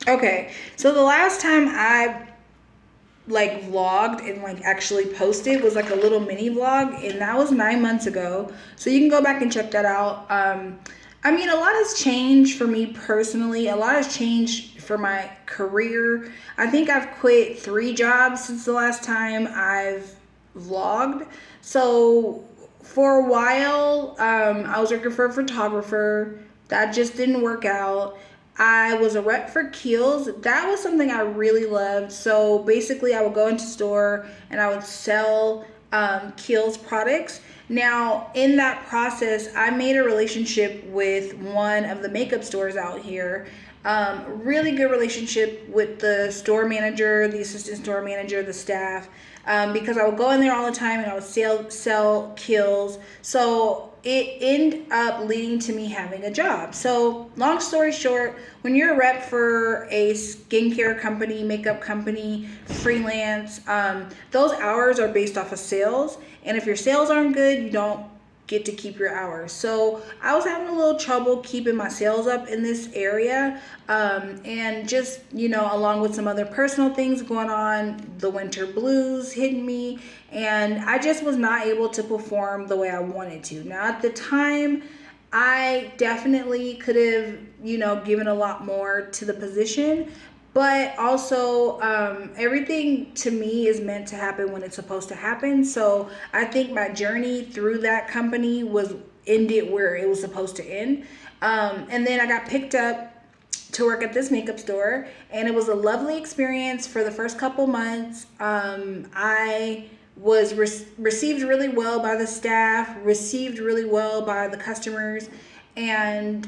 Okay, so the last time I like vlogged and like actually posted was like a little mini vlog, and that was 9 months ago. So you can go back and check that out. I mean, a lot has changed for me personally. A lot has changed for my career. I think I've quit 3 jobs since the last time I've vlogged. So for a while, I was working for a photographer. That just didn't work out. I was a rep for Kiehl's. That was something I really loved. So basically, I would go into store and I would sell Kiehl's products. Now, in that process, I made a relationship with one of the makeup stores out here. Really good relationship with the store manager, the assistant store manager, the staff, because I would go in there all the time and I would sell Kiehl's. So it ended up leading to me having a job. So long story short, when you're a rep for a skincare company, makeup company, freelance, those hours are based off of sales. And if your sales aren't good, you don't get to keep your hours. So I was having a little trouble keeping my sales up in this area. And just, along with some other personal things going on, the winter blues hitting me, and I just was not able to perform the way I wanted to. Now, at the time, I definitely could have, given a lot more to the position, but also everything to me is meant to happen when it's supposed to happen. So I think my journey through that company was ended where it was supposed to end. And then I got picked up to work at this makeup store, and it was a lovely experience for the first couple months. I was received really well by the staff, received really well by the customers, and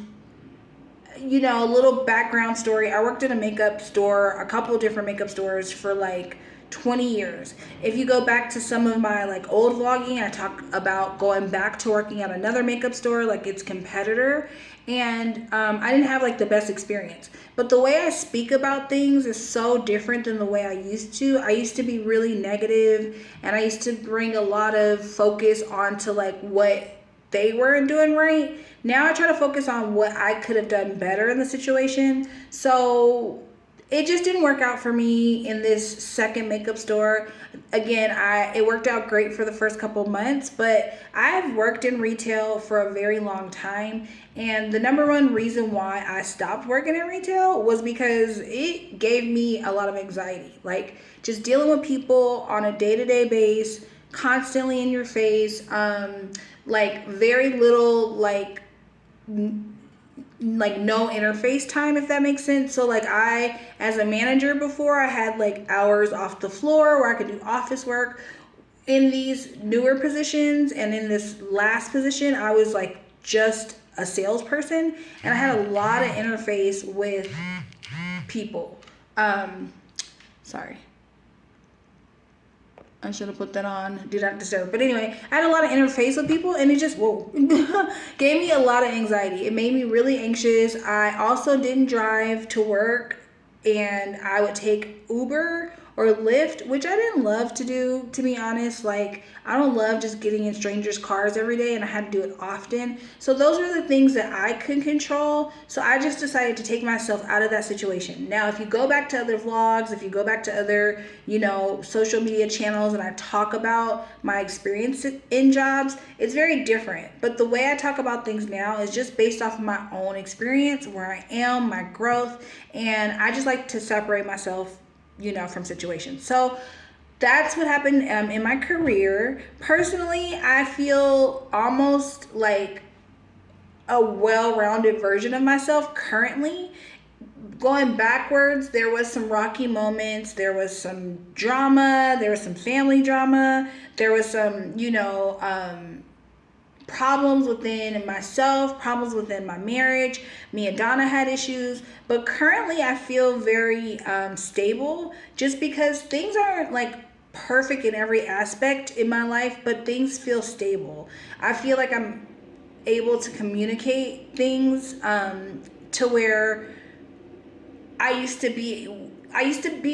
a little background story. I worked in a makeup store, a couple of different makeup stores for like 20 years. If you go back to some of my like old vlogging, I talk about going back to working at another makeup store, like its competitor. And I didn't have like the best experience. But the way I speak about things is so different than the way I used to. I used to be really negative, and I used to bring a lot of focus onto like what they weren't doing right. Now I try to focus on what I could have done better in the situation. So it just didn't work out for me in this second makeup store. Again, it worked out great for the first couple months, but I've worked in retail for a very long time, and the number one reason why I stopped working in retail was because it gave me a lot of anxiety. Like just dealing with people on a day-to-day base, constantly in your face, like very little like no interface time, if that makes sense. So like I, as a manager before, I had like hours off the floor where I could do office work. In these newer positions and in this last position, I was like just a salesperson, and I had a lot of interface with people. Sorry, I should have put that on do not disturb. But anyway, I had a lot of interface with people, and it just gave me a lot of anxiety. It made me really anxious. I also didn't drive to work, and I would take Uber or Lyft, which I didn't love to do, to be honest. Like, I don't love just getting in strangers' cars every day, and I had to do it often. So those are the things that I could control. So I just decided to take myself out of that situation. Now, if you go back to other vlogs, if you go back to other, social media channels, and I talk about my experience in jobs, it's very different. But the way I talk about things now is just based off of my own experience, where I am, my growth, and I just like to separate myself from situations. So that's what happened in my career. Personally, I feel almost like a well-rounded version of myself currently. Going backwards, there was some rocky moments, there was some drama, there was some family drama, there was some, problems within myself, problems within my marriage. Me and Donna had issues, but currently I feel very stable, just because things aren't like perfect in every aspect in my life, but things feel stable. I feel like I'm able to communicate things to where I used to be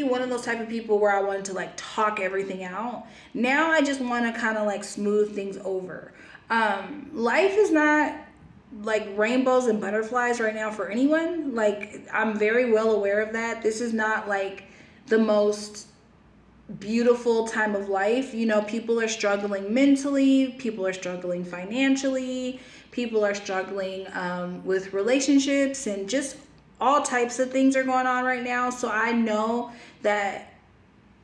one of those type of people where I wanted to like talk everything out. Now I just want to kind of like smooth things over. Life is not like rainbows and butterflies right now for anyone. Like, I'm very well aware of that. This is not like the most beautiful time of life. You know, people are struggling mentally, people are struggling financially, people are struggling with relationships, and just all types of things are going on right now. So I know that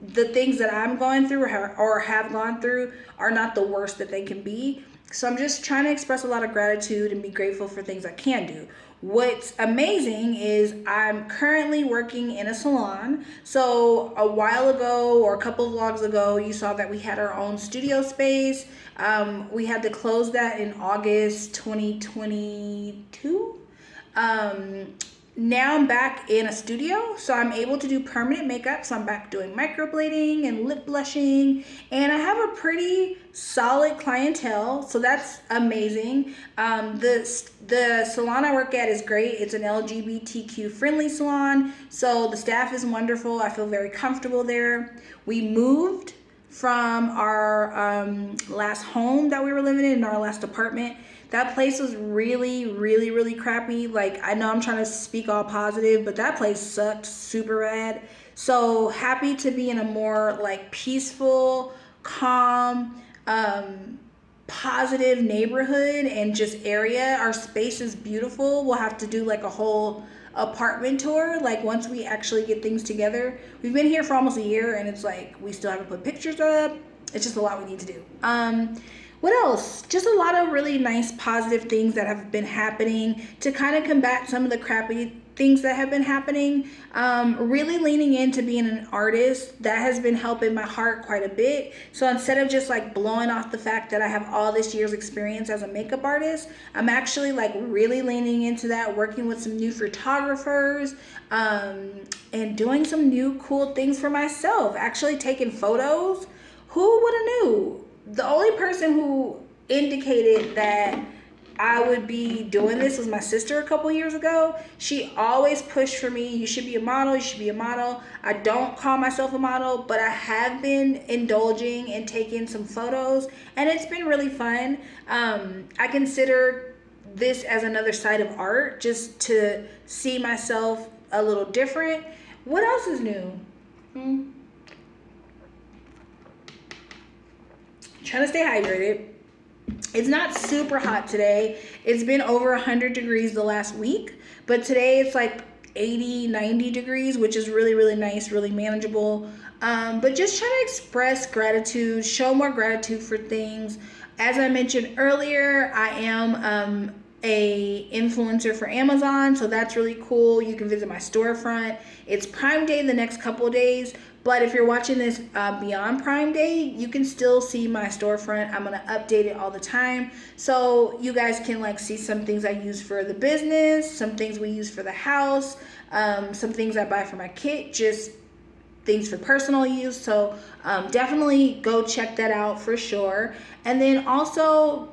the things that I'm going through or have gone through are not the worst that they can be. So I'm just trying to express a lot of gratitude and be grateful for things I can do. What's amazing is I'm currently working in a salon. So a while ago, or a couple of vlogs ago, you saw that we had our own studio space. We had to close that in August 2022. Now I'm back in a studio, so I'm able to do permanent makeup. So I'm back doing microblading and lip blushing, and I have a pretty solid clientele, so that's amazing. The salon I work at is great. It's an LGBTQ friendly salon, so the staff is wonderful. I feel very comfortable there. We moved from our last home that we were living in our last apartment. That place was really, really, really crappy. Like, I know I'm trying to speak all positive, but that place sucked super bad. So happy to be in a more like peaceful, calm, positive neighborhood and just area. Our space is beautiful. We'll have to do like a whole apartment tour, like once we actually get things together. We've been here for almost a year, and it's like we still haven't put pictures up. It's just a lot we need to do. What else? Just a lot of really nice positive things that have been happening to kind of combat some of the crappy things that have been happening. Really leaning into being an artist, that has been helping my heart quite a bit. So instead of just like blowing off the fact that I have all this year's experience as a makeup artist, I'm actually like really leaning into that, working with some new photographers, and doing some new cool things for myself, actually taking photos. Who would have knew? The only person who indicated that I would be doing this was my sister a couple years ago. She always pushed for me, you should be a model, you should be a model. I don't call myself a model, but I have been indulging and taking some photos, and it's been really fun. I consider this as another side of art, just to see myself a little different. What else is new? Trying to stay hydrated. It's not super hot today. It's been over 100 degrees the last week, but today it's like 80, 90 degrees, which is really, really nice, really manageable. But just trying to express gratitude, show more gratitude for things. As I mentioned earlier, I am a influencer for Amazon, so that's really cool. You can visit my storefront. It's Prime Day the next couple of days, but if you're watching this beyond Prime Day, you can still see my storefront. I'm gonna update it all the time, so you guys can like see some things I use for the business, some things we use for the house, some things I buy for my kit, just things for personal use. So definitely go check that out for sure. And then also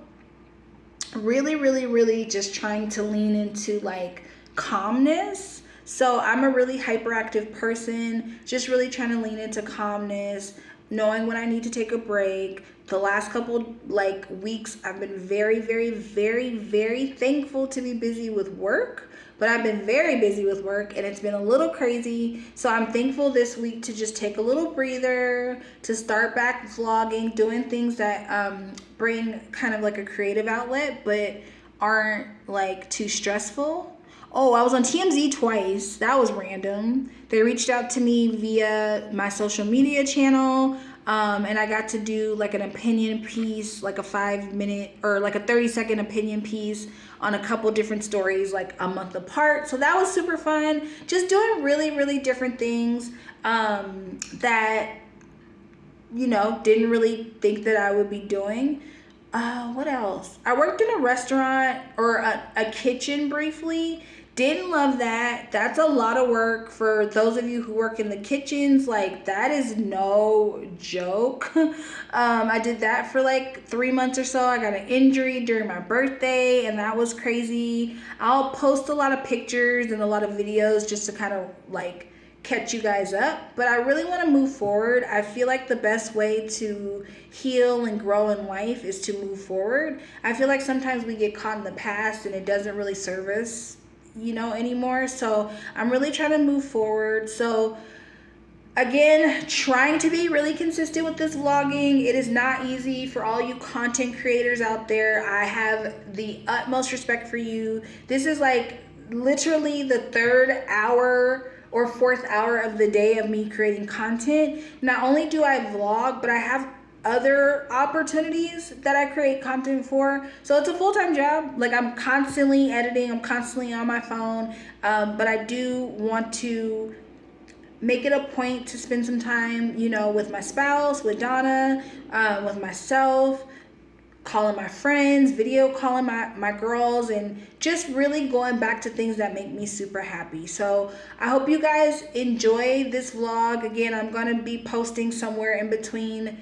really, really, really just trying to lean into like calmness. So I'm a really hyperactive person, just really trying to lean into calmness, knowing when I need to take a break. The last couple like weeks, I've been very, very, very, very thankful to be busy with work, but I've been very busy with work and it's been a little crazy. So I'm thankful this week to just take a little breather, to start back vlogging, doing things that bring kind of like a creative outlet, but aren't like too stressful. Oh, I was on TMZ twice. That was random. They reached out to me via my social media channel, and I got to do like an opinion piece, like a 5-minute or like a 30-second opinion piece on a couple different stories like a month apart. So that was super fun. Just doing really, really different things that, you know, didn't really think that I would be doing. What else? I worked in a restaurant or a kitchen briefly. Didn't love that. That's a lot of work for those of you who work in the kitchens. Like, that is no joke. I did that for like 3 months or so. I got an injury during my birthday, and that was crazy. I'll post a lot of pictures and a lot of videos just to kind of like catch you guys up, but I really want to move forward. I feel like the best way to heal and grow in life is to move forward. I feel like sometimes we get caught in the past and it doesn't really serve us, anymore. So I'm really trying to move forward. So again, trying to be really consistent with this vlogging. It is not easy for all you content creators out there. I have the utmost respect for you. This is like literally the third hour or fourth hour of the day of me creating content. Not only do I vlog, but I have other opportunities that I create content for. So it's a full-time job. Like, I'm constantly editing, I'm constantly on my phone, but I do want to make it a point to spend some time, with my spouse, with Donna, with myself, calling my friends, video calling my girls, and just really going back to things that make me super happy. So I hope you guys enjoy this vlog. Again, I'm going to be posting somewhere in between